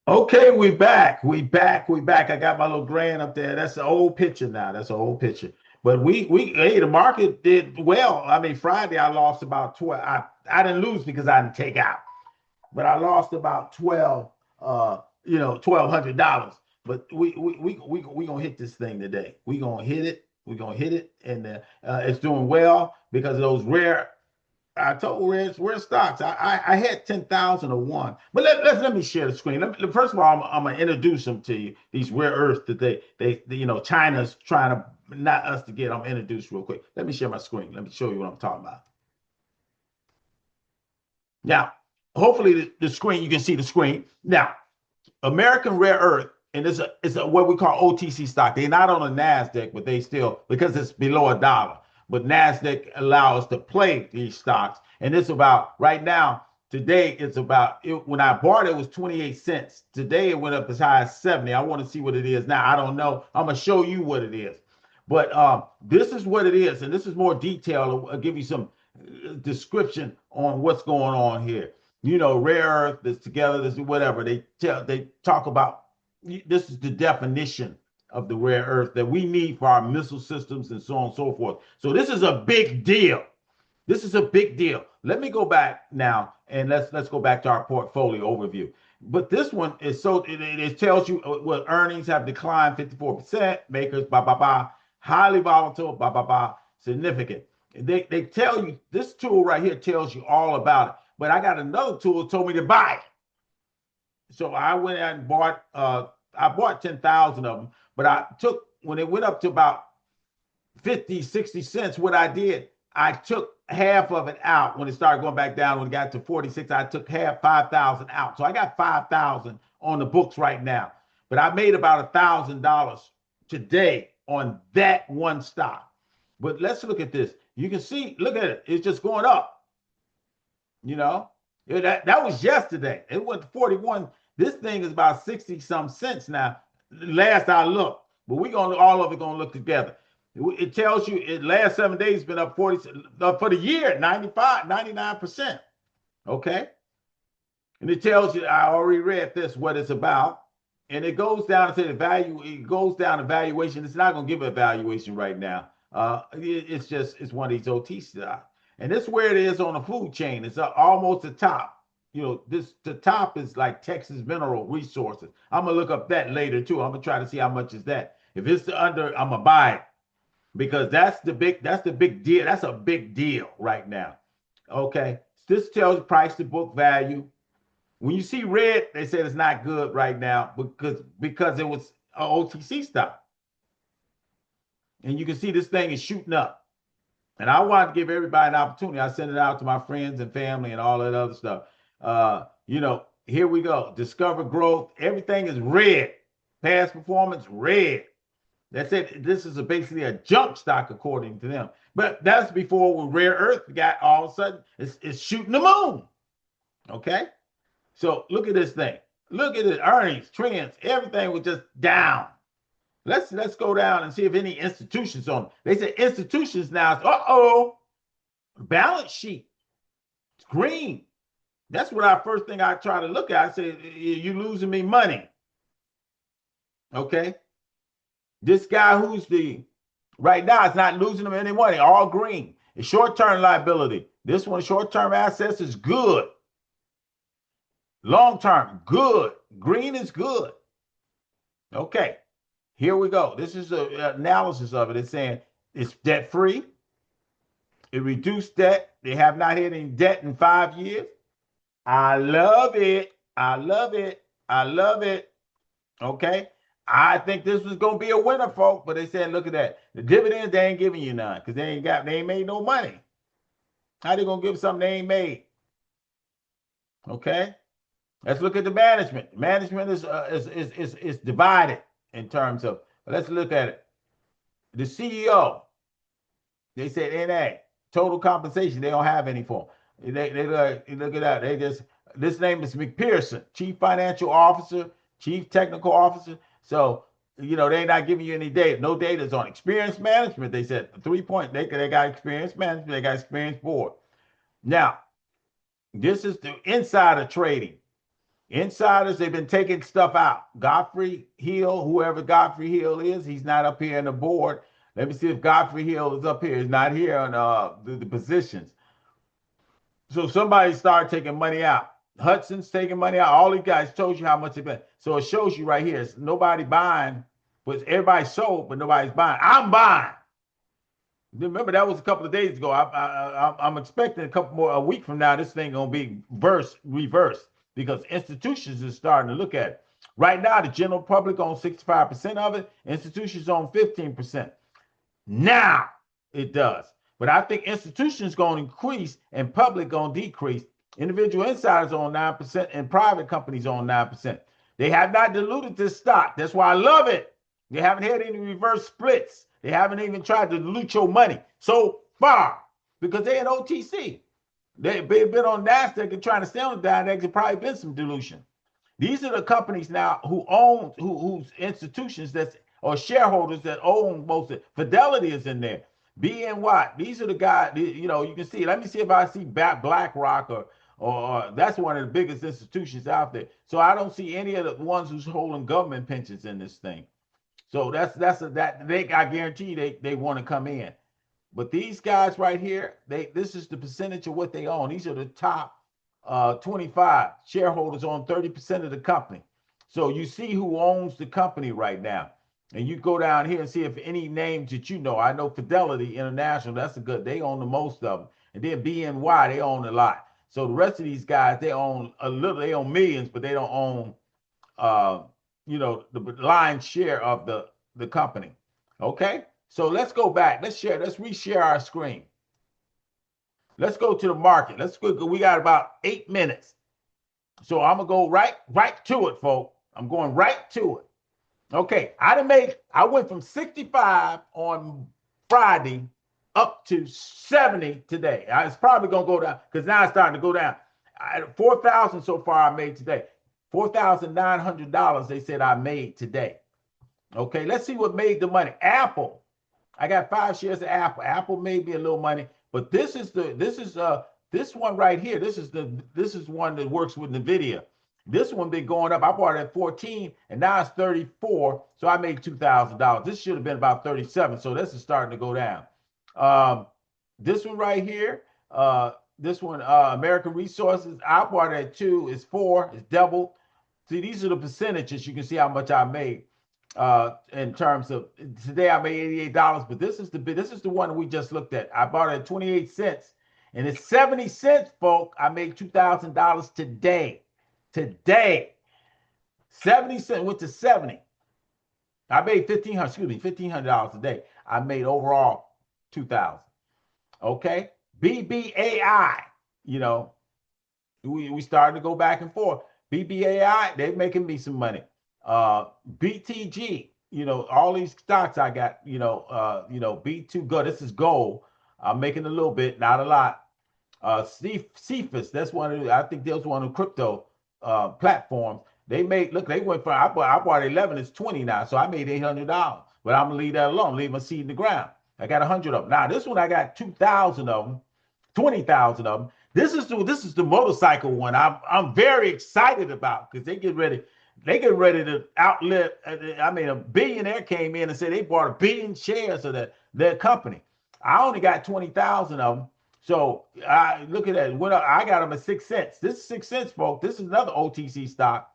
Okay, we back. We back. We back. I got my little grand up there. That's the old picture now. That's an old picture. But we hey, the market did well. I mean, Friday I lost about 12. I didn't lose because I didn't take out, but I lost about 12 $1,200. But we gonna hit this thing today. We gonna hit it. We gonna hit it, and it's doing well because of those rare. I told rare stocks. I had 10,000 of one, but let me share the screen. First of all, I'm gonna introduce them to you. These rare earths that China's trying to not us to get. I'm gonna introduce real quick. Let me share my screen. Let me show you what I'm talking about. Now, hopefully the screen you can see the screen. Now, American Rare Earth, and it's a what we call OTC stock. They're not on the Nasdaq, but they still because it's below a dollar. But Nasdaq allows us to play these stocks, and it's about right now. Today it's about when I bought it, it was 28 cents. Today it went up as high as 70. I want to see what it is now. I don't know. I'm gonna show you what it is. But this is what it is, and this is more detail. I'll give you some description on what's going on here. Rare earth, this together, this whatever. They talk about this is the definition of the rare earth that we need for our missile systems and so on and so forth. So this is a big deal. This is a big deal. Let me go back now and let's go back to our portfolio overview. But this one is it tells you what earnings have declined 54%, makers, blah, blah, blah, highly volatile, blah, blah, blah, significant. They tell you this tool right here tells you all about it. But I got another tool that told me to buy it. So I went out and bought I bought 10,000 of them, but I took when it went up to about 50, 60 cents, what I did, I took half of it out when it started going back down. When it got to 46, I took half 5,000 out. So I got 5,000 on the books right now. But I made about $1,000 today on that one stock. But let's look at this. You can see, look at it. It's just going up. That was yesterday. It went to 41. This thing is about 60 some cents now. Last I looked, but all of it gonna look together. It tells you it last 7 days been up 40 for the year 95, 99%. Okay, and it tells you I already read this what it's about, and it goes down to the value. It goes down to valuation. It's not gonna give a valuation right now. It's one of these OT stocks. And this is where it is on the food chain. It's almost the top. The top is like Texas Mineral Resources. I'm gonna look up that later too. I'm gonna try to see how much is that. If it's under, I'm gonna buy it because that's the big deal. That's a big deal right now. Okay, this tells you price to book value. When you see red, they said it's not good right now because it was an OTC stock, and you can see this thing is shooting up. And I want to give everybody an opportunity. I send it out to my friends and family and all that other stuff. Here we go. Discover growth. Everything is red. Past performance, red. That's it. This is basically a junk stock according to them. But that's before when rare earth got all of a sudden, it's shooting the moon. Okay? So look at this thing. Look at it. Earnings, trends, everything was just down. Let's go down and see if any institutions on. They said institutions now. Balance sheet. It's green. That's what our first thing I try to look at. I say you losing me money. Okay. This guy who's right now it's not losing them any money. All green. It's short-term liability. This one short-term assets is good. Long-term good. Green is good. Okay. Here we go. This is an analysis of it. It's saying it's debt free. It reduced debt. They have not had any debt in 5 years. I love it. I love it. I love it. Okay. I think this was going to be a winner, folks. But they said, look at that. The dividends, they ain't giving you none because they ain't made no money. How they going to give something they ain't made? Okay. Let's look at the management. Management is divided. In terms of, let's look at it. The CEO, they said NA, total compensation, they don't have any for. They look at that. This name is McPherson, Chief Financial Officer, Chief Technical Officer. So, they're not giving you any data. No data is on experience management. They said 3 point, they got experience management, they got experience board. Now, this is the insider trading. Insiders, they've been taking stuff out. Godfrey Hill, whoever Godfrey Hill is, he's not up here on the board. Let me see if Godfrey Hill is up here. He's not here on the positions. So somebody started taking money out. Hudson's taking money out. All these guys told you how much they've been. So it shows you right here. It's nobody buying, but everybody sold, but nobody's buying. I'm buying. Remember, that was a couple of days ago. I'm expecting a week from now, this thing gonna be reversed because institutions are starting to look at it. Right now, the general public owns 65% of it. Institutions own 15%. Now it does. But I think institutions going to increase and public going to decrease. Individual insiders own 9% and private companies own 9%. They have not diluted this stock. That's why I love it. They haven't had any reverse splits. They haven't even tried to dilute your money so far because they're an OTC. They've been on NASDAQ and trying to stay on the NASDAQ. There's probably been some dilution. These are the companies now whose institutions or shareholders that own most of it. Fidelity is in there. BNY. These are the guys, you can see. Let me see if I see BlackRock or that's one of the biggest institutions out there. So I don't see any of the ones who's holding government pensions in this thing. So I guarantee they want to come in. But these guys right here, this is the percentage of what they own. These are the top 25 shareholders own 30% of the company. So you see who owns the company right now. And you go down here and see if any names that you know. I know Fidelity International, that's they own the most of them. And then BNY, they own a lot. So the rest of these guys, they own a little, they own millions, but they don't own the lion's share of the company. Okay? So let's go back. Let's reshare our screen. Let's go to the market. Let's go. We got about 8 minutes. So I'm gonna go right to it, folks. I'm going right to it. Okay, I went from 65 on Friday up to 70 today. It's probably gonna go down because now it's starting to go down. 4,000 so far I made today. $4,900 they said I made today. Okay, let's see what made the money. Apple. I got 5 shares of Apple. Apple made me a little money, but this one right here. This is one that works with NVIDIA. This one been going up. I bought it at 14 and now it's 34. So I made $2,000. This should have been about 37. So this is starting to go down. This one right here, this one, American Resources, I bought it at 2, it's 4, it's doubled. See, these are the percentages. You can see how much I made in terms of today I made $88, but this is the one we just looked at. I bought it at 28 cents and it's 70 cents, folks. I made $2,000 today. Today, 70 cents went to 70. I made $1,500 a day. I made overall 2,000. Okay, BBAI. We started to go back and forth. BBAI, they're making me some money. BTG, all these stocks I got. B2 Go. This is gold. I'm making a little bit, not a lot. Cephas, that's I think that was one of the crypto platforms. They went from I bought 11, it's 20 now, so I made $800. But I'm gonna leave that alone, leave my seed in the ground. I got 100 of them. Now this one I got 2,000 of them, 20,000 of them. This is the motorcycle one. I'm very excited about because they get ready to outlive. I mean, a billionaire came in and said they bought 1 billion shares of their company. I only got 20,000 of them. So I look at that. I got them at 6 cents. This is 6 cents, folks. This is another OTC stock,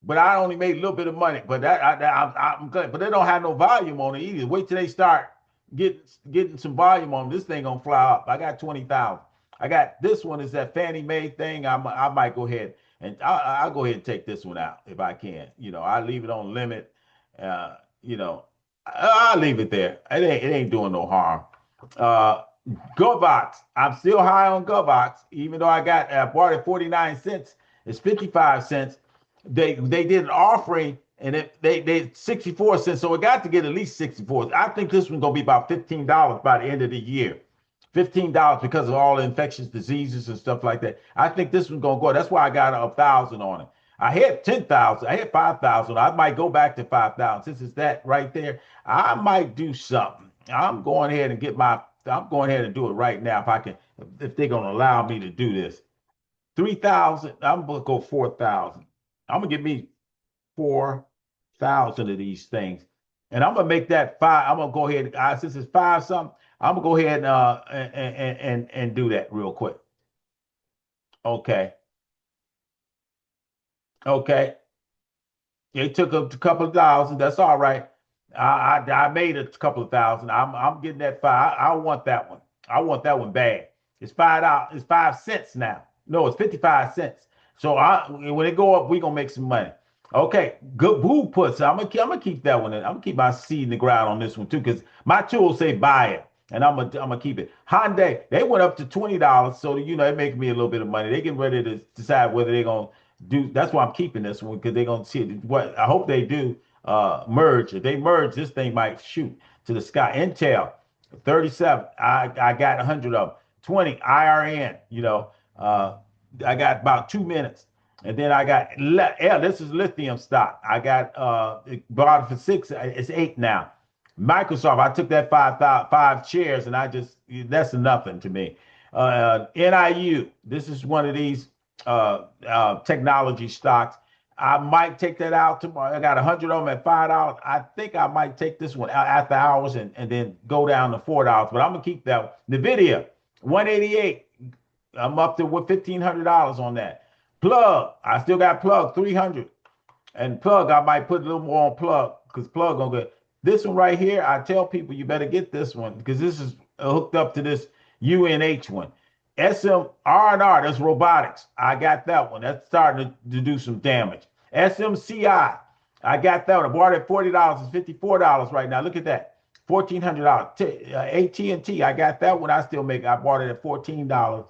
but I only made a little bit of money. But I'm glad. But they don't have no volume on it either. Wait till they start getting some volume on them. This thing gonna fly up. I got 20,000. I got this one is that Fannie Mae thing. I might go ahead and I'll go ahead and take this one out if I can. I leave it on limit. I'll leave it there. It ain't doing no harm. GovOx. I'm still high on GovOx, even though I bought it 49 cents. It's 55 cents. They did an offering and they 64 cents. So it got to get at least 64. I think this one's gonna be about $15 by the end of the year. $15 because of all the infectious diseases and stuff like that. I think this one's gonna go. That's why I got 1,000 on it. I had 10,000. I had 5,000. I might go back to 5,000. Since it's that right there, I might do something. I'm going ahead and do it right now if they're gonna allow me to do this. 3,000. I'm gonna go 4,000. I'm gonna get me 4,000 of these things, and I'm gonna make that five. I'm gonna go ahead. Since it's five something, I'm gonna go ahead and do that real quick. Okay, okay. It took a couple of thousand. That's all right. I made a couple of thousand. I'm getting that five. I want that one. I want that one bad. It's $5. It's 5 cents now. No, it's 55 cents. So when it go up, we gonna make some money. Okay, good boo puts. I'm gonna keep that one. I'm gonna keep my seed in the ground on this one too, because my tools say buy it, and I'm gonna keep it. Hyundai, they went up to $20, so it making me a little bit of money. They getting ready to decide whether they're gonna do. That's why I'm keeping this one, because they're gonna see what I hope they do merge. If they merge, this thing might shoot to the sky. Intel 37. I got 100 of them. 20 IRN. I got about 2 minutes. And then I got this is lithium stock. I got bought it for 6. It's 8 now. Microsoft, I took that 5 shares, and that's nothing to me. NIU, this is one of these technology stocks. I might take that out tomorrow. I got 100 of them at $5. I think I might take this one out after hours and then go down to $4. But I'm gonna keep that. Nvidia, 188. I'm up to $1,500 on that. Plug, I still got plug 300. And plug, I might put a little more on plug, because plug gonna go. This one right here, I tell people you better get this one, because this is hooked up to this UNH one. ARRNF, that's robotics. I got that one. That's starting to do some damage. SMCI, I got that one. I bought it at $40. It's $54 right now. Look at that. $1,400. AT&T, I got that one. I bought it at $14.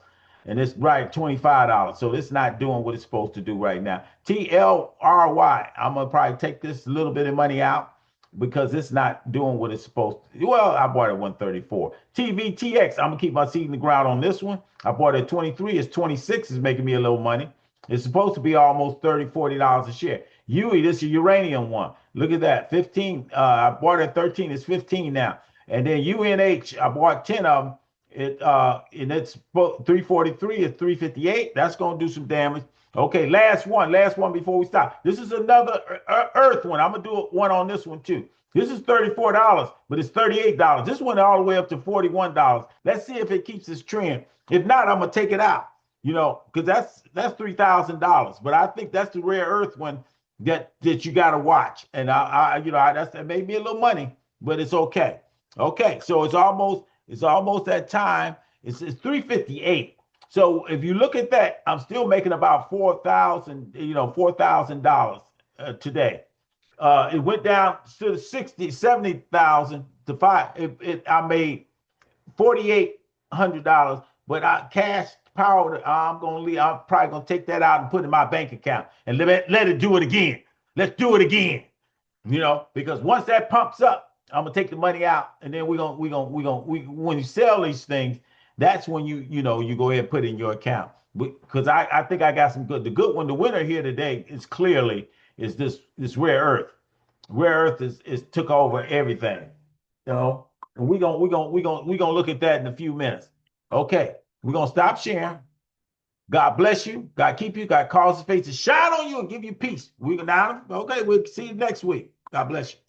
And it's right $25. So it's not doing what it's supposed to do right now. TLRY, I'm gonna probably take this little bit of money out, because it's not doing what it's supposed to. Well, I bought it at 134. TVTX, I'm gonna keep my seed in the ground on this one. I bought it at 23. It's 26. Is making me a little money. It's supposed to be almost $30, $40 a share. UE, this is a uranium one. Look at that. 15. I bought it at 13. It's 15 now. And then UNH, I bought 10 of them. And it's 343 is 358. That's gonna do some damage. Okay, last one before we stop. This is another Earth one. I'm gonna do one on this one too. This is $34, but it's $38. This went all the way up to $41. Let's see if it keeps this trend. If not, I'm gonna take it out. Because that's $3,000. But I think that's the rare Earth one that you gotta watch. And that made me a little money, but it's okay. Okay, so it's almost that time. It's 358. So if you look at that, I'm still making about $4,000 today. It went down to 60, 70,000 to 5. I made $4,800, but cash power. I'm probably gonna take that out and put it in my bank account and let it do it again. Let's do it again. Because once that pumps up, I'm gonna take the money out, and then when you sell these things, that's when you go ahead and put it in your account. Because I think I got some good. The good one, the winner here today is clearly this rare earth. Rare earth is took over everything. And we're gonna look at that in a few minutes. Okay, we're gonna stop sharing. God bless you. God keep you. God cause his face to shine on you and give you peace. Okay, we'll see you next week. God bless you.